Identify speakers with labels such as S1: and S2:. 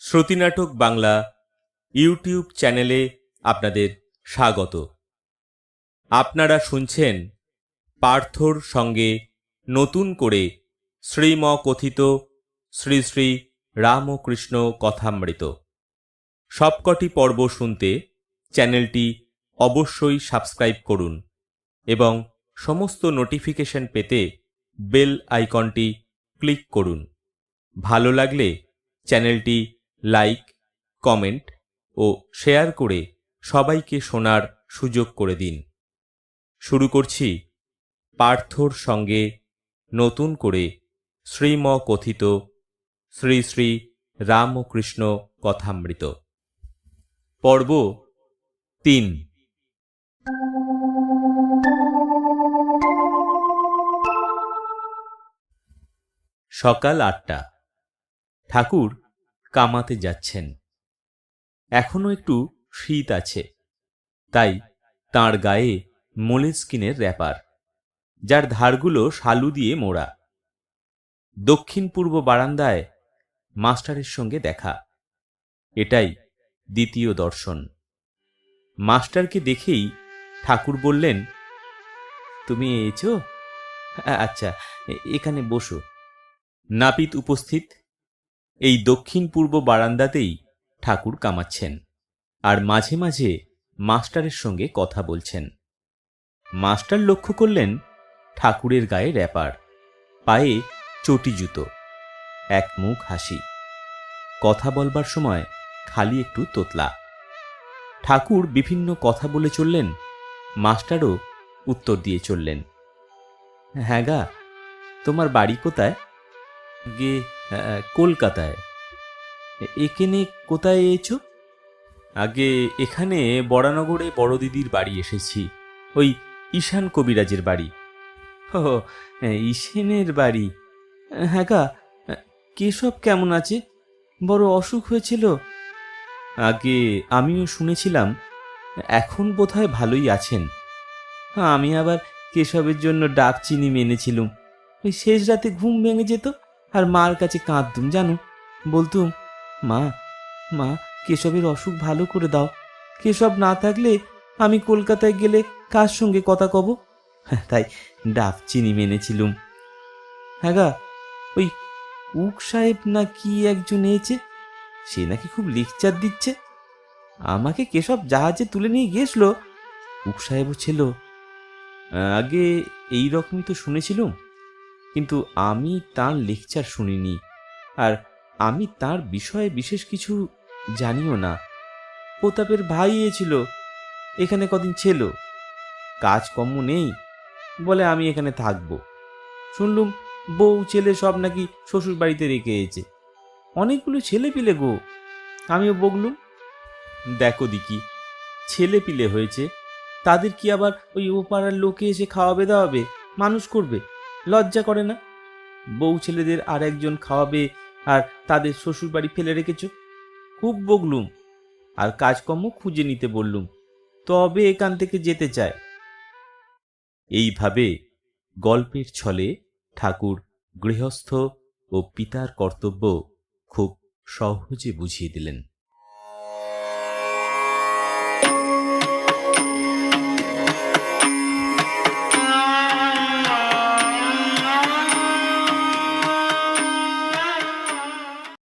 S1: শ্রুতিনাটক Bangla YouTube চ্যানেলে আপনাদের স্বাগত। আপনারা শুনছেন পার্থর সঙ্গে নতুন করে শ্রীমকথিত শ্রী শ্রী রামকৃষ্ণ কথামৃত। সবকটি পর্ব শুনতে চ্যানেলটি অবশ্যই সাবস্ক্রাইব করুন এবং সমস্ত নোটিফিকেশন পেতে বেল আইকনটি ক্লিক করুন। ভালো লাগলে চ্যানেলটি লাইক, কমেন্ট ও শেয়ার করে সবাইকে শোনার সুযোগ করে দিন। শুরু করছি পার্থর সঙ্গে নতুন করে শ্রীমকথিত শ্রী শ্রী রামকৃষ্ণ কথামৃত, পর্ব ৩। সকাল ৮টা। ঠাকুর কামাতে যাচ্ছেন। এখনো একটু শীত আছে, তাই তাঁর গায়ে মোলেস্কিনের র্যাপার, যার ধারগুলো শালু দিয়ে মোড়া। দক্ষিণ পূর্ব বারান্দায় মাস্টারের সঙ্গে দেখা। এটাই দ্বিতীয় দর্শন। মাস্টারকে দেখেই ঠাকুর বললেন, তুমি এসেছো? আচ্ছা, এখানে বসো। নাপিত উপস্থিত। এই দক্ষিণ পূর্ব বারান্দাতেই ঠাকুর কামাচ্ছেন আর মাঝে মাঝে মাস্টারের সঙ্গে কথা বলছেন। মাস্টার লক্ষ্য করলেন ঠাকুরের গায়ে র্যাপার, পায়ে চটি জুতো, এক মুখ হাসি। কথা বলবার সময় খালি একটু তোতলা। ঠাকুর বিভিন্ন কথা বলে চললেন, মাস্টারও উত্তর দিয়ে চললেন। হ্যাঁ গা, তোমার বাড়ি কোথায়? গে কলকাতায়। এখানে কোথায় এসেছো? আগে এখানে বরানগরে বড় দিদির বাড়ি এসেছি, ওই ঈশান কবিরাজের বাড়ি। ও, ঈশানের বাড়ি। হ্যাঁ গা, কেশব কেমন আছে? বড় অসুখ হয়েছিল। আগে আমিও শুনেছিলাম, এখন বোধহয় ভালোই আছেন। আমি আবার কেশবের জন্য ডাব চিনি মেনেছিলুম। ওই শেষ রাতে ঘুম ভেঙে যেত আর মার কাছে কাঁদতুম, জানো। বলতুম, মা মা কেশবের অসুখ ভালো করে দাও। কেশব না থাকলে আমি কলকাতায় গেলে কার সঙ্গে কথা কব? তাই ডাব চিনি মেনেছিলুম। হ্যাঁ গা, ওই উক সাহেব না কি একজন এসেছে, সে নাকি খুব লেকচার দিচ্ছে। আমাকে কেশব জাহাজে তুলে নিয়ে গিয়েছিল। উক সাহেবও ছিল। আগে এই রকমই তো শুনেছিলুম, কিন্তু আমি তাঁর লেকচার শুনিনি, আর আমি তাঁর বিষয়ে বিশেষ কিছু জানিও না। প্রতাপের ভাই এছিল, এখানে কদিন ছিল। কাজকর্ম নেই বলে আমি এখানে থাকবো। শুনলুম বউ ছেলে সব নাকি শ্বশুর বাড়িতে রেখে এসেছে। অনেকগুলো ছেলে পিলে গো। আমিও বকলুম, দেখো দিকি, ছেলে পিলে হয়েছে, তাদের কি আবার ওই ও পাড়ার লোকে এসে খাওয়াবে দাওয়াবে, মানুষ করবে? লজ্জা করে না? বউ ছেলেদের আর একজন খাওয়াবে, আর তাদের শ্বশুর বাড়ি ফেলে রেখেছ। খুব বকলুম, আর কাজকর্ম খুঁজে নিতে বললুম, তবে এখান থেকে যেতে চায়। এইভাবে গল্পের ছলে ঠাকুর গৃহস্থ ও পিতার কর্তব্য খুব সহজে বুঝিয়ে দিলেন।